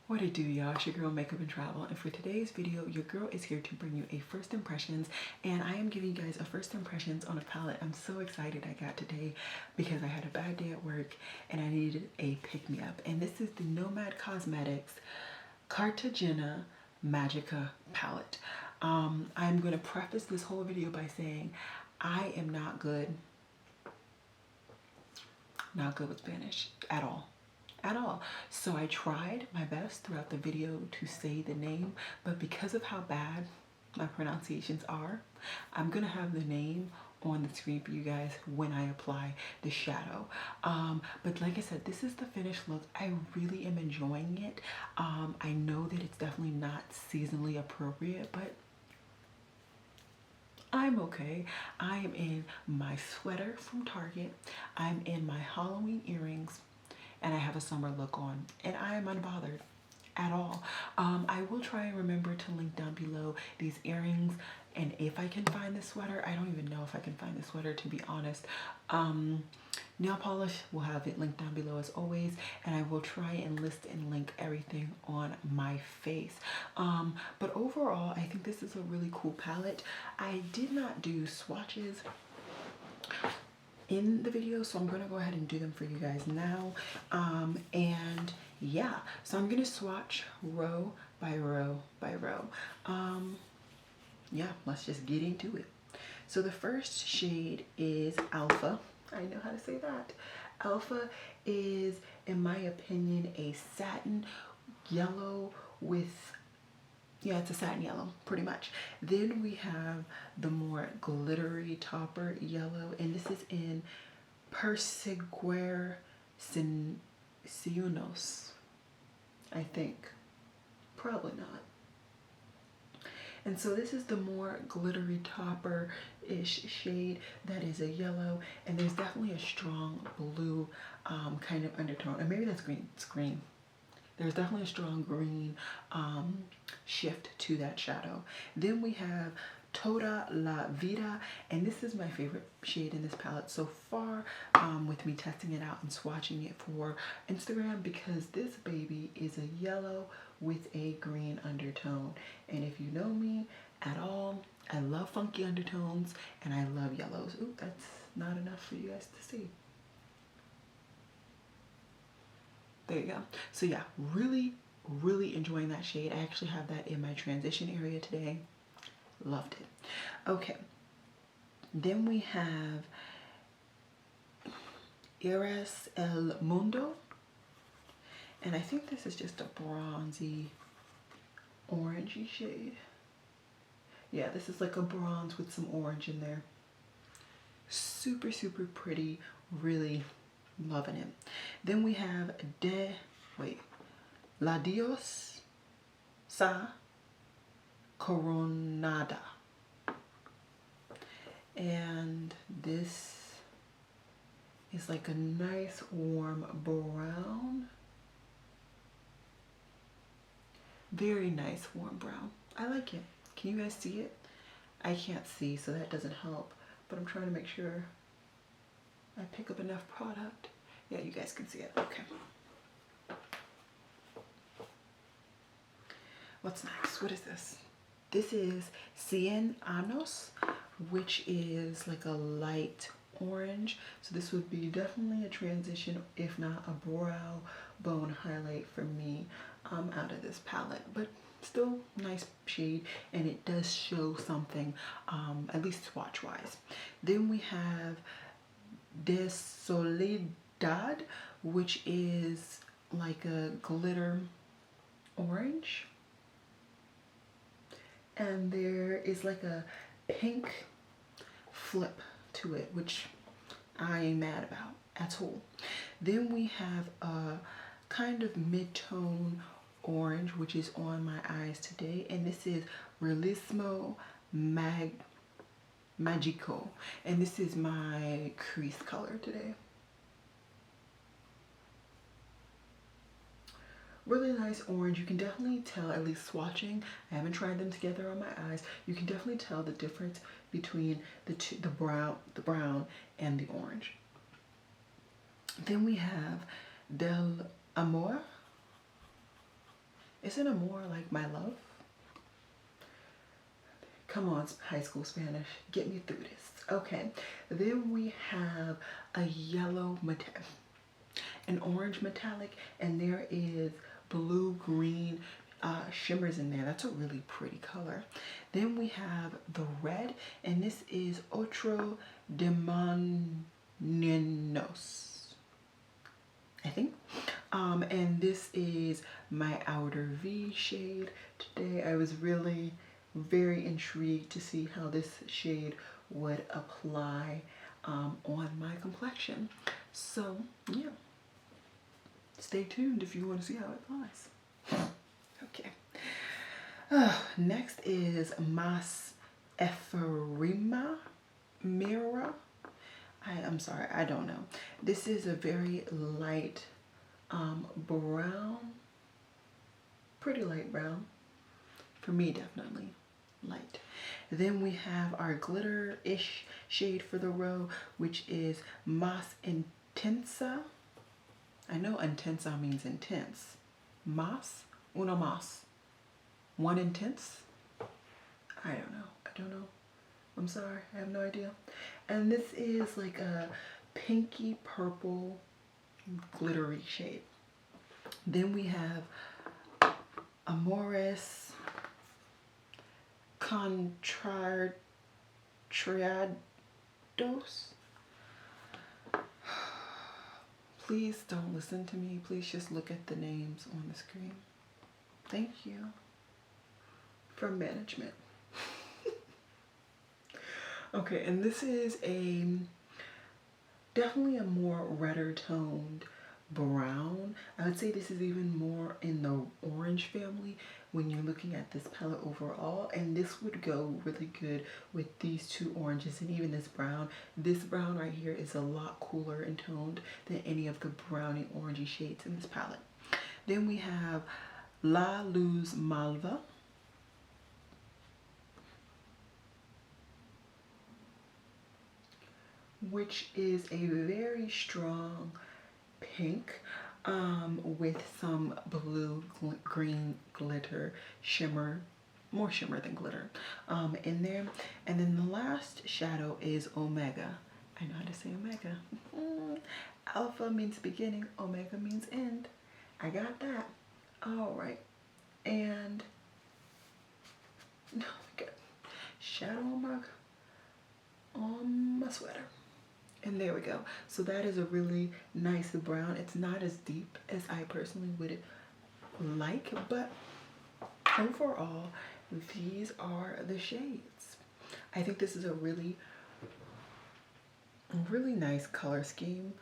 What it do, y'all? It's your girl Makeup and Travel, and for today's video your girl is here to bring you a first impressions, and I am giving you guys a first impressions on a palette I'm so excited I got today because I had a bad day at work and I needed a pick-me-up. And this is the Nomad Cosmetics Cartagena Magica palette. I'm going to preface this whole video by saying I am not good with Spanish at all. So I tried my best throughout the video to say the name, but because of how bad my pronunciations are, I'm gonna have the name on the screen for you guys when I apply the shadow. But like I said, this is the finished look. I really am enjoying it. I know that it's definitely not seasonally appropriate, but I'm okay. I am in my sweater from Target. I'm in my Halloween earrings, and I have a summer look on, and I am unbothered at all. I will try and remember to link down below these earrings, and if I can find the sweater. I don't even know if I can find the sweater, to be honest. Nail polish, will have it linked down below as always, and I will try and list and link everything on my face. But overall, I think this is a really cool palette. I did not do swatches in the video, so I'm gonna go ahead and do them for you guys now. And yeah, so I'm gonna swatch row by row by row. Yeah, let's just get into it. So the first shade is Alpha. I know how to say that. Alpha is, in my opinion, a satin yellow with, yeah, it's a satin yellow, pretty much. Then we have the more glittery topper yellow, and this is in Persiguer Ciunos, I think. Probably not. And so this is the more glittery topper-ish shade that is a yellow, and there's definitely a strong blue kind of undertone. And maybe that's green. It's green. There's definitely a strong green shift to that shadow. Then we have Toda La Vida, and this is my favorite shade in this palette so far, with me testing it out and swatching it for Instagram, because this baby is a yellow with a green undertone. And if you know me at all, I love funky undertones and I love yellows. Ooh, that's not enough for you guys to see. There you go. So yeah, really enjoying that shade. I actually have that in my transition area today. Loved it. Okay, then we have Eres El Mundo, and I think this is just a bronzy orangey shade. Yeah, this is like a bronze with some orange in there. Super pretty, really loving it. Then we have La Dios Sa Coronada, and this is like a nice warm brown. Very nice warm brown. I like it. Can you guys see it? I can't see, so that doesn't help, but I'm trying to make sure I pick up enough product. Yeah, you guys can see it. Okay. What's next? What is this? This is Cien Años, which is like a light orange. So this would be definitely a transition, if not a brow bone highlight for me out of this palette. But still nice shade, and it does show something, at least swatch wise. Then we have De Soledad, which is like a glitter orange, and there is like a pink flip to it, which I ain't mad about at all. Then we have a kind of mid-tone orange, which is on my eyes today, and this is Realismo Magico, and this is my crease color today. Really nice orange. You can definitely tell, at least swatching, I haven't tried them together on my eyes, you can definitely tell the difference between the two, the brown and the orange. Then we have Del Amor, Isn't Amor like my love? Come on, high school Spanish, get me through this. Okay, then we have a yellow metallic, an orange metallic, and there is blue-green shimmers in there. That's a really pretty color. Then we have the red, and this is Otro Demonios, I think. And this is my outer V shade. Today I was really very intrigued to see how this shade would apply on my complexion. So yeah, stay tuned if you want to see how it applies. Okay. Next is Mas Ephemera Mirror. I'm sorry, I don't know. This is a very light brown, pretty light brown. For me, definitely light. Then we have our glitter-ish shade for the row, which is Mas Intensa. I know intensa means intense. Mas? Uno mas. One intense? I don't know. I'm sorry, I have no idea. And this is like a pinky purple glittery shade. Then we have Amores Contrariados. Please don't listen to me. Please just look at the names on the screen. Thank you. From management. Okay, and this is definitely a more redder toned brown. I would say this is even more in the orange family when you're looking at this palette overall, and this would go really good with these two oranges and even this brown. This brown right here is a lot cooler and toned than any of the browny orangey shades in this palette. Then we have La Luz Malva, which is a very strong pink with some blue green glitter shimmer, more shimmer than glitter in there. And then the last shadow is Omega. I know how to say Omega. Alpha means beginning, Omega means end. I got that. All right. And oh my God, shadow on my sweater. And there we go. So that is a really nice brown. It's not as deep as I personally would like, but overall, these are the shades. I think this is a really nice color scheme.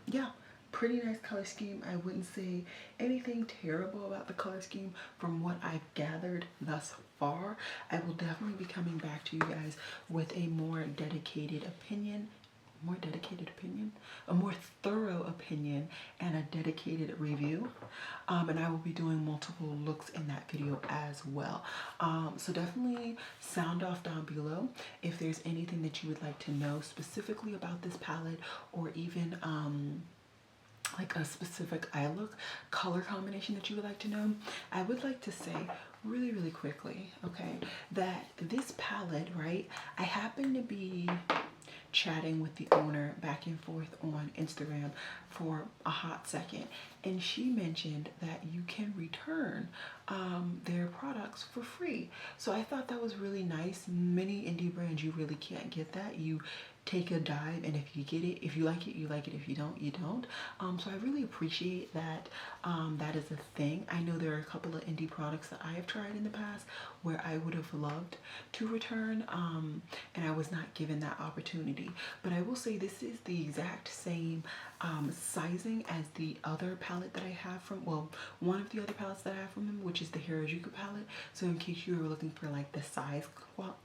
Yeah, pretty nice color scheme. I wouldn't say anything terrible about the color scheme from what I've gathered thus far. I will definitely be coming back to you guys with a more dedicated opinion, a more thorough opinion and a dedicated review. And I will be doing multiple looks in that video as well. So definitely sound off down below if there's anything that you would like to know specifically about this palette, or even like a specific eye look color combination that you would like to know. I would like to say really quickly, okay, that this palette, right, I happen to be chatting with the owner back and forth on Instagram for a hot second, and she mentioned that you can return their products for free. So I thought that was really nice. Many indie brands, you really can't get that. You take a dive, and if you get it, if you like it, you like it. If you don't, you don't. So I really appreciate that that is a thing. I know there are a couple of indie products that I have tried in the past where I would have loved to return, and I was not given that opportunity. But I will say this is the exact same sizing as the other palette that I have from, well, one of the other palettes that I have from them, which is the Harajuku palette. So in case you were looking for like the size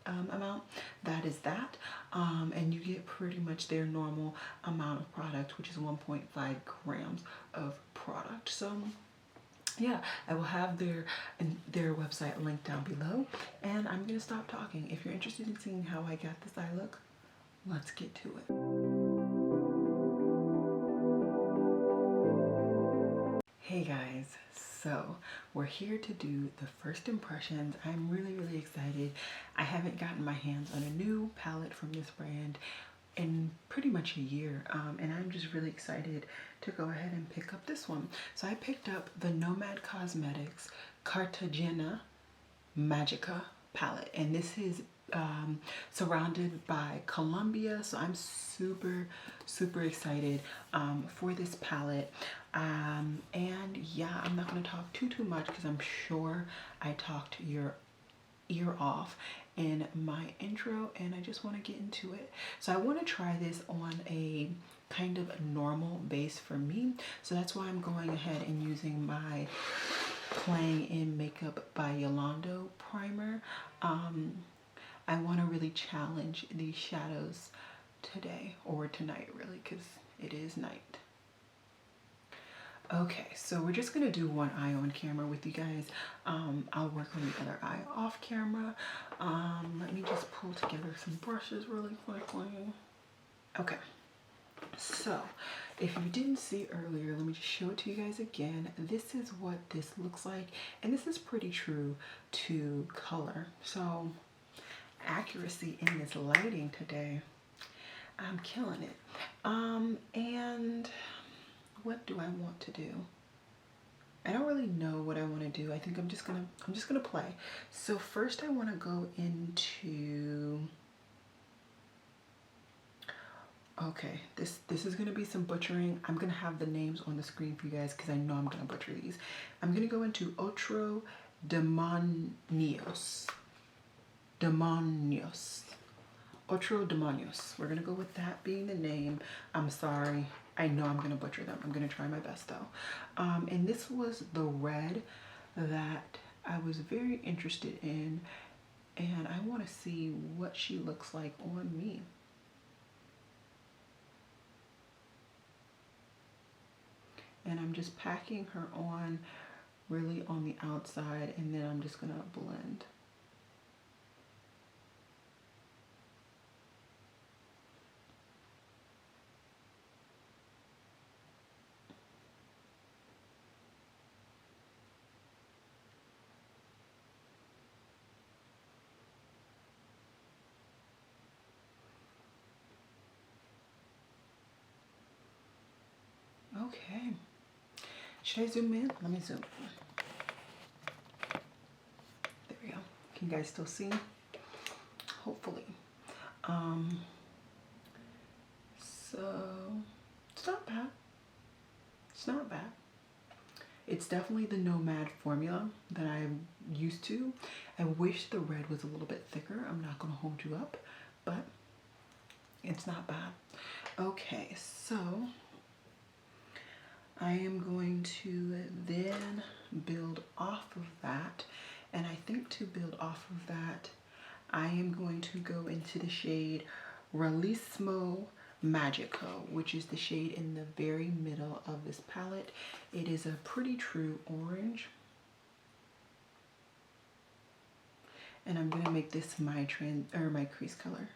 amount, that is that. And you get pretty much their normal amount of product, which is 1.5 grams of product. So yeah, I will have their website linked down below, and I'm gonna stop talking. If you're interested in seeing how I got this eye look, let's get to it. Hey guys, so we're here to do the first impressions. I'm really excited. I haven't gotten my hands on a new palette from this brand in pretty much a year, and I'm just really excited to go ahead and pick up this one. So I picked up the Nomad Cosmetics Cartagena Magica palette, and this is surrounded by Columbia, so I'm super excited for this palette. And yeah, I'm not going to talk too much because I'm sure I talked your ear off in my intro, and I just want to get into it. So I want to try this on a kind of a normal base for me, so that's why I'm going ahead and using my Playing in Makeup by Yolando primer. I want to really challenge these shadows today, or tonight really, because it is night. Okay, so we're just gonna do one eye on camera with you guys. I'll work on the other eye off camera. Let me just pull together some brushes really quickly. Okay, so if you didn't see earlier, let me just show it to you guys again. This is what this looks like, and this is pretty true to color. So accuracy in this lighting today, I'm killing it. And what do I want to do? I don't really know what I want to do. I think I'm just gonna play. So first I want to go into, okay, this is gonna be some butchering. I'm gonna have the names on the screen for you guys because I know I'm gonna butcher these. I'm gonna go into Otro Demonios. Otro Demonios. We're gonna go with that being the name. I'm sorry, I know I'm gonna butcher them. I'm gonna try my best though. And this was the red that I was very interested in, and I want to see what she looks like on me. And I'm just packing her on really on the outside, and then I'm just gonna blend. Okay, should I zoom in? Let me zoom in. There we go. Can you guys still see? Hopefully. So it's not bad. It's not bad. It's definitely the Nomad formula that I'm used to. I wish the red was a little bit thicker. I'm not gonna hold you up, but it's not bad. Okay, so I am going to then build off of that. And I think to build off of that, I am going to go into the shade Realismo Magico, which is the shade in the very middle of this palette. It is a pretty true orange. And I'm gonna make this my crease color.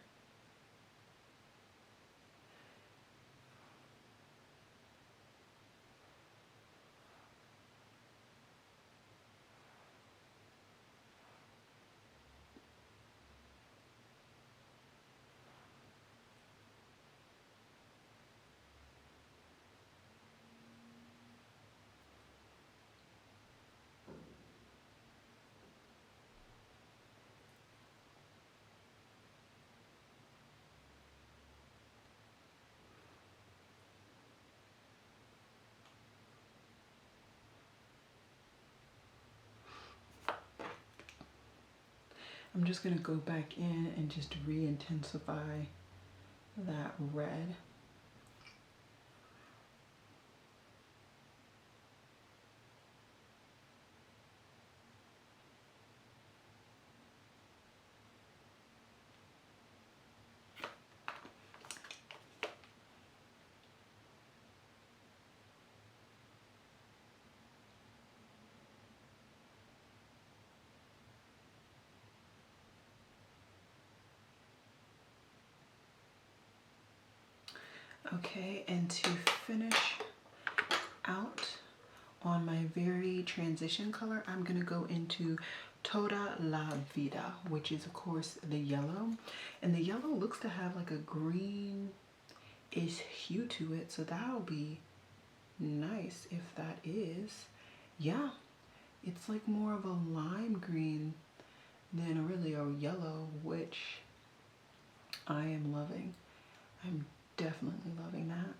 I'm just gonna go back in and just re-intensify that red. Okay, and to finish out on my very transition color, I'm gonna go into Toda la Vida, which is of course the yellow. And the yellow looks to have like a greenish hue to it, so that'll be nice if that is. Yeah, it's like more of a lime green than really a yellow, which I am loving. I'm definitely loving that.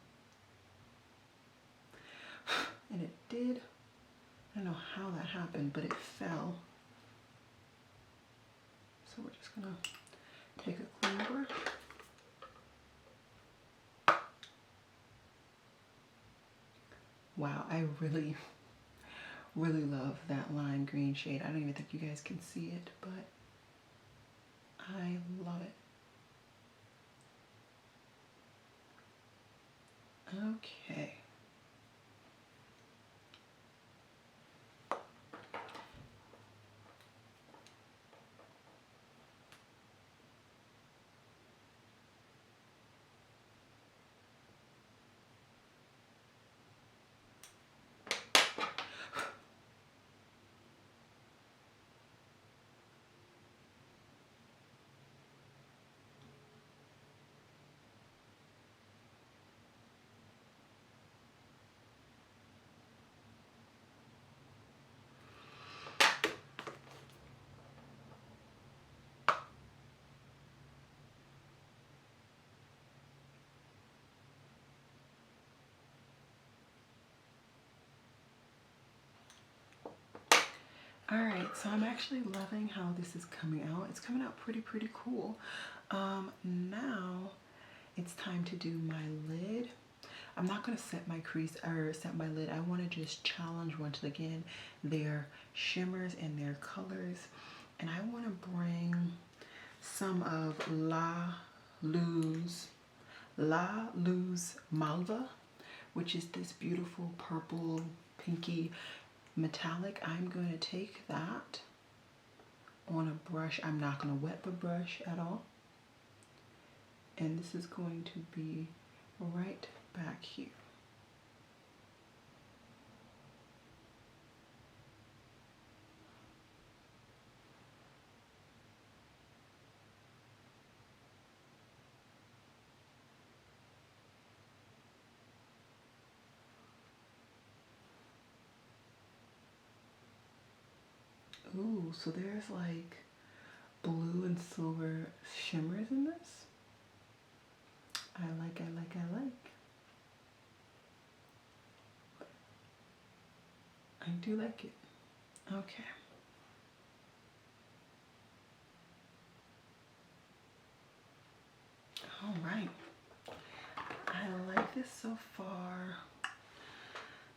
And it did, I don't know how that happened, but it fell. So we're just gonna take a clean brush. Wow, I really love that lime green shade. I don't even think you guys can see it, but I love it. Okay. All right, so I'm actually loving how this is coming out. It's coming out pretty cool. Now it's time to do my lid. I'm not gonna set my crease or set my lid. I wanna just challenge once again their shimmers and their colors. And I wanna bring some of Luz Malva, which is this beautiful purple, pinky metallic. I'm going to take that on a brush. I'm not going to wet the brush at all. And this is going to be right back here. Ooh, so there's like blue and silver shimmers in this. I like. I do like it. Okay. All right. I like this so far.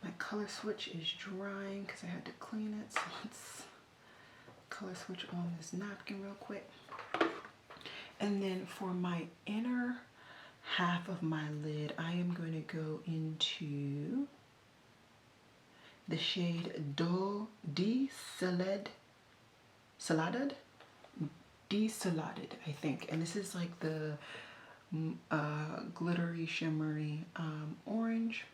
My color switch is drying because I had to clean it. So let's color switch on this napkin real quick. And then for my inner half of my lid, I am going to go into the shade Desalade, I think. And this is like the glittery, shimmery orange.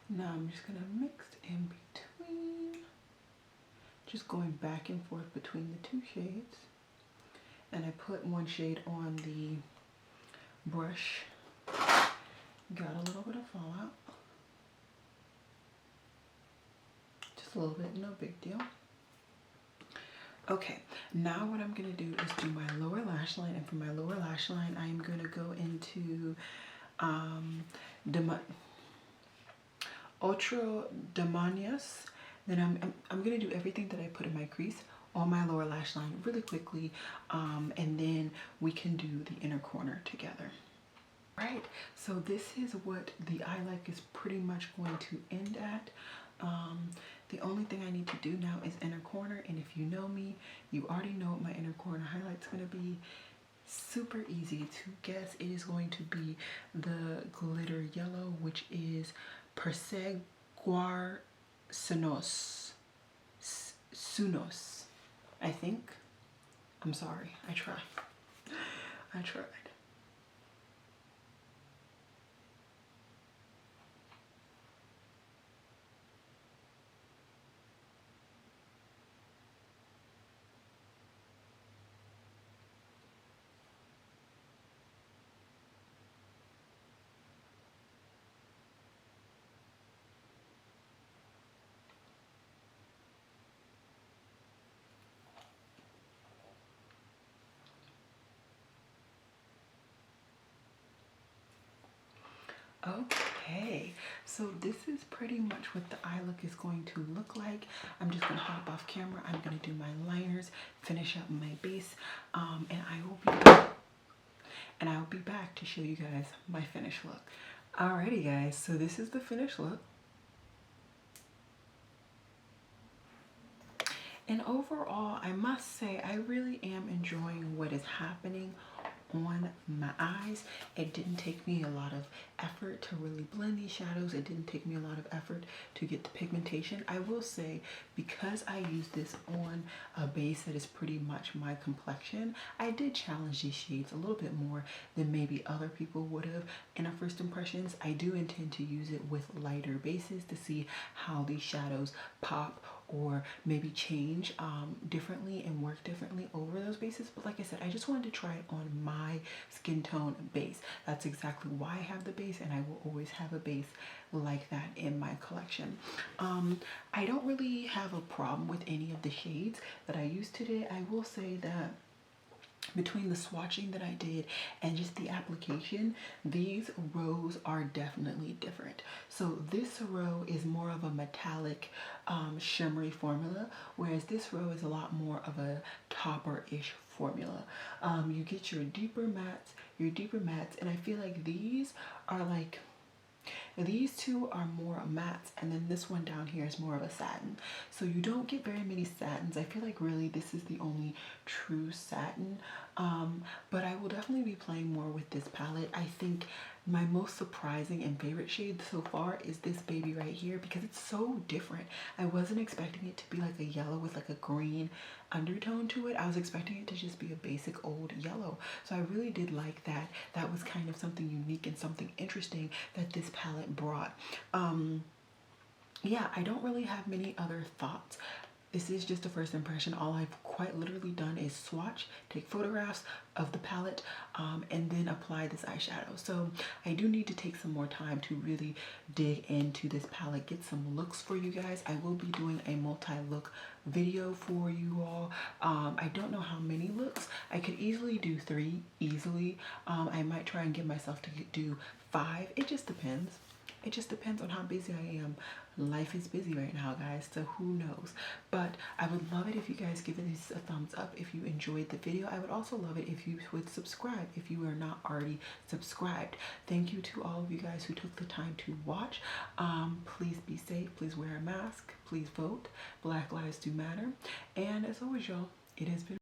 Now I'm just gonna mix in between, just going back and forth between the two shades. And I put one shade on the brush. Got a little bit of fallout. Just a little bit, no big deal. Okay, now what I'm gonna do is do my lower lash line. And for my lower lash line, I am gonna go into Otro Demonios. Then I'm gonna do everything that I put in my crease on my lower lash line really quickly, and then we can do the inner corner together. Right, so this is what the eye look is pretty much going to end at. The only thing I need to do now is inner corner, and if you know me, you already know what my inner corner highlight's going to be. Super easy to guess. It is going to be the glitter yellow, which is Perseguar Sunos. Sunos, I think. I'm sorry, I tried. I tried. Okay, so this is pretty much what the eye look is going to look like. I'm just gonna hop off camera. I'm gonna do my liners, finish up my base, and I will be back to show you guys my finished look. Alrighty guys, so this is the finished look. And overall, I must say I really am enjoying what is happening on my eyes. It didn't take me a lot of effort to really blend these shadows. It didn't take me a lot of effort to get the pigmentation. I will say, because I used this on a base that is pretty much my complexion, I did challenge these shades a little bit more than maybe other people would have in a first impressions. I do intend to use it with lighter bases to see how these shadows pop or maybe change differently and work differently over those bases. But like I said, I just wanted to try it on my skin tone base. That's exactly why I have the base, and I will always have a base like that in my collection. I don't really have a problem with any of the shades that I used today. I will say that between the swatching that I did and just the application, these rows are definitely different. So this row is more of a metallic shimmery formula, whereas this row is a lot more of a topper-ish formula. You get your deeper mattes, and I feel like these are like, these two are more mattes, and then this one down here is more of a satin. So you don't get very many satins. I feel like really this is the only true satin. But I will definitely be playing more with this palette. I think my most surprising and favorite shade so far is this baby right here, because it's so different. I wasn't expecting it to be like a yellow with like a green undertone to it. I was expecting it to just be a basic old yellow. So I really did like that. That was kind of something unique and something interesting that this palette brought. Yeah, I don't really have many other thoughts. This is just a first impression. All I've quite literally done is swatch, take photographs of the palette, and then apply this eyeshadow. So I do need to take some more time to really dig into this palette, get some looks for you guys. I will be doing a multi-look video for you all. I don't know how many looks. I could easily do 3, easily. I might try and get myself to do 5. It just depends. It just depends on how busy I am. Life is busy right now, guys, so who knows. But I would love it if you guys give this a thumbs up if you enjoyed the video. I would also love it if you would subscribe if you are not already subscribed. Thank you to all of you guys who took the time to watch. Please be safe. Please wear a mask. Please vote. Black Lives Do Matter. And as always, y'all, it has been